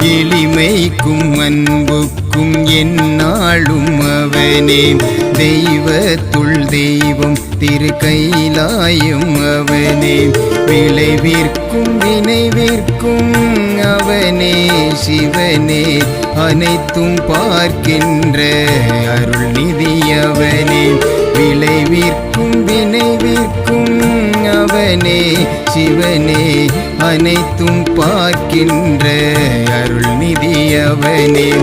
எளிமைக்கும் அன்புக்கும் எந்நாளும் அவனே. தெய்வத்துள் தெய்வம் திருக்கைலாயம் அவனே. விளைவிற்கும் வினைவிற்கும் அவனே சிவனே. அனைத்தும் பார்க்கின்ற அருள்நிதி அவனே. விளைவிற்கும் வினைவிற்கும் அவனே சிவனே. அனைத்தும் பார்க்கின்ற அருள்நிதி அவனே.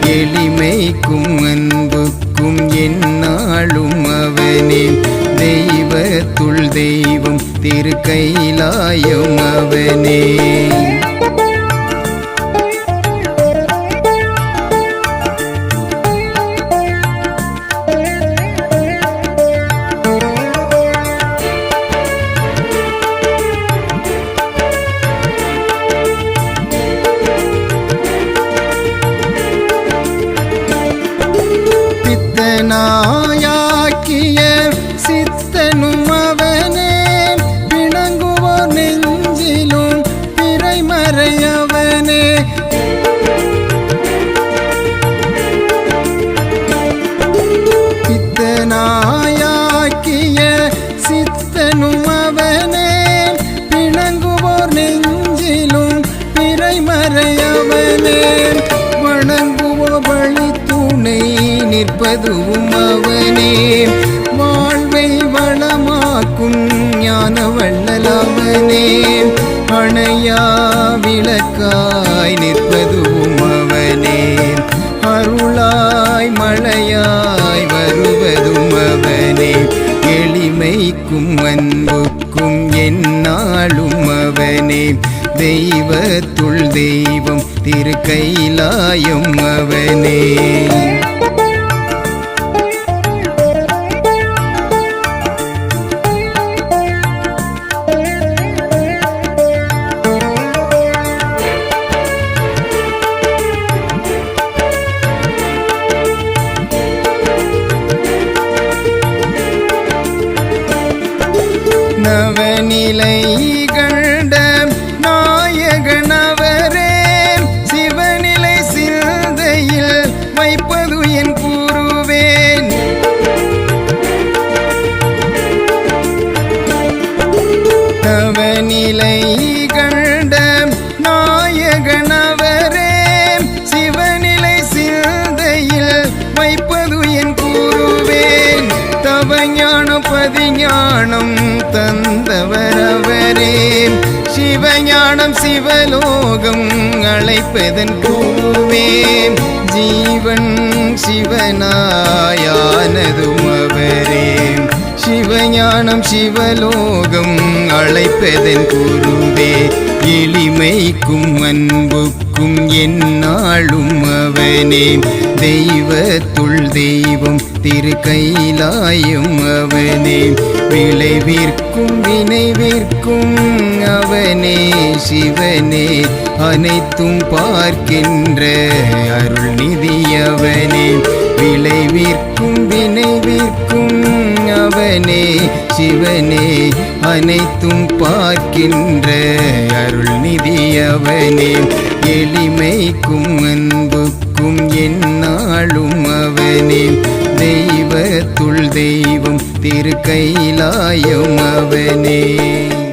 எளிமைக்கும் அன்புக்கும் எந்நாளும் அவனே. தெய்வத்துள் தெய்வம் திருக்கைலாயம் அவனே. நாயாக்கிய சித்தனும் அவனே. பிணங்குவோர் நெஞ்சிலும் பிறைமறையவனே. பித்தனாயாக்கிய சித்தனும் அவனே. பிணங்குவோர் நெஞ்சிலும் பிறைமறையவனே. வணங்குவோர் வழி துணை நிற்பதுவும் அவனே. வாழ்வை வளமாக்கும் ஞான வள்ளலவனே. அணையா விளக்காய் நிற்பதுவும் அவனே. அருளாய் மழையாய் வருவதும் அவனே. எளிமைக்கும் அன்புக்கும் எந்நாளும் அவனே. தெய்வத்துள் தெய்வம் திருக்கைலாயம் அவனே. நவநிலை கண்ட நாயகனவரே. சிவநிலை சிந்தையில் வைப்பது என் கூறுவேன். நவநிலை கண்ட நாயகனவரே. சிவநிலை சிந்தையில் வைப்பது என் கூறுவேன். தவஞான பதிஞானம் தந்தவரவரே. சிவஞானம் சிவலோகம் அழைப்பதன் கூறுவேன். ஜீவன் சிவனாயானதும் அவரே. சிவஞானம் சிவலோகம் அழைப்பதன் கூறுவே. எளிமைக்கும் அன்புக்கும் எந்நாளும் அவனே. தெய்வத்துள் தெய்வம் திருக்கைலாயம் அவனே. விளைவிற்கும் வினைவிற்கும் அவனே சிவனே. அனைத்தும் பார்க்கின்ற அருள்நிதி அவனே. விளைவிற்கும் வினைவிற்கும் அவனே சிவனே. அனைத்தும் பார்க்கின்ற அருள்நிதி அவனே. எளிமைக்கும் அன்புக்கும் எந்நாளும் அவனே. தெய்வத்துள் தெய்வம் திருக்கைலாயம் அவனே.